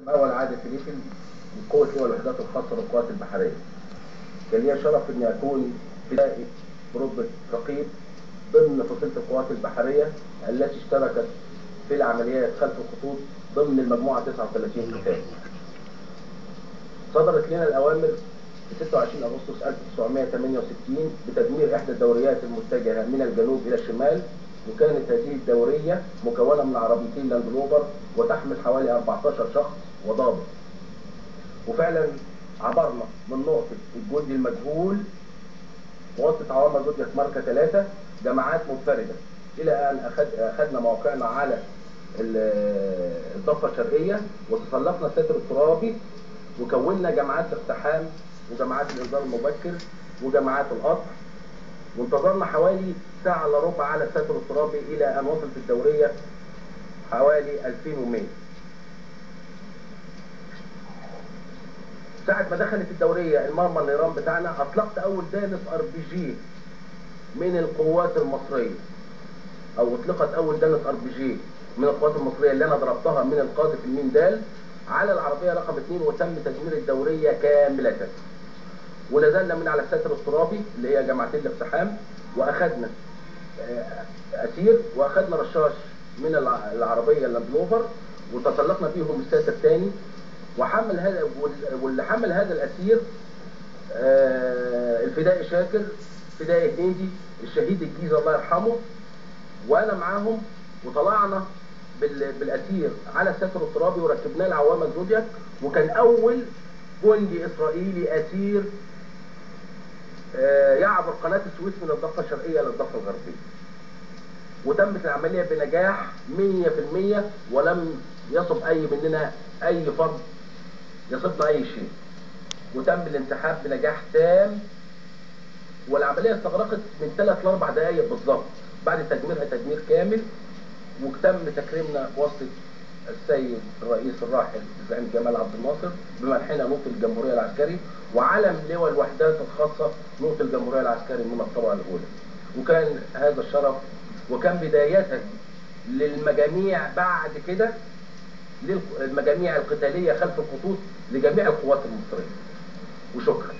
أول عادة فليكن من قوة لواء الوحدات الخاصة بالقوات البحرية. كان لي شرف إني أكون فدائي برتبة رقيب ضمن فصيلة القوات البحرية التي اشتركت في العمليات خلف الخطوط ضمن المجموعة 39 قتال. صدرت لنا الأوامر في 26 أغسطس 1968 بتدمير إحدى الدوريات المتجهة من الجنوب إلى الشمال، وكانت هذه الدورية مكونة من عربيتين لاند روفر وتحمل حوالي 14 شخص وضابط. وفعلا عبرنا من نقطة الجندي المجهول بواسطة عوامل زودياك ماركة 3 جماعات منفردة إلى أن أخذنا موقعنا على الضفة الشرقية وتسلقنا الستر الترابي وكونا جماعات الاقتحام وجماعات الإنذار المبكر وجماعات القطع، وانتظرنا حوالي ساعة إلا ربع على الستر الترابي إلى أن وصلت الدورية حوالي 2100. ساعة ما دخلت الدورية المرمى النيران بتاعنا أطلقت أول دانس RPG من القوات المصرية، أو أطلقت أول دانس RPG من القوات المصرية اللي أنا ضربتها من القاذف الميم دال على العربية رقم 2 وتم تدمير الدورية كاملة. ونزلنا من على الستر الترابي اللي هي جماعتين الاقتحام وأخذنا أسير وأخذنا رشاش من العربية اللاندلوفر وتسلقنا بيهم الستر الثاني، وحمل هذا واللي حمل هذا الأسير الفدائي شاكر فدائي هنيدي الشهيد الجيزة الله يرحمه، وأنا معاهم وطلعنا بالأسير على الستر الترابي وركبناه العوامة زودياك، وكان أول جندي إسرائيلي أسير يعبر قناة السويس من الضفة الشرقية للضفة الغربية. وتمت العملية بنجاح 100% ولم يصب أي مننا أي فرد يصبنا أي شيء، وتم الانسحاب بنجاح تام. والعملية استغرقت من 3 ل 4 دقائق بالضبط بعد تدميرها تدمير كامل، وتم تكريمنا بواسطة السيد الرئيس الراحل الزعيم جمال عبد الناصر بمنحنا نوط الجمهورية العسكري وعلم لواء الوحدات الخاصة نوط الجمهورية العسكري من الطبقة الأولى. وكان هذا الشرف وكان بداية للمجاميع بعد كده، للمجاميع القتالية خلف الخطوط لجميع القوات المصرية. وشكرا.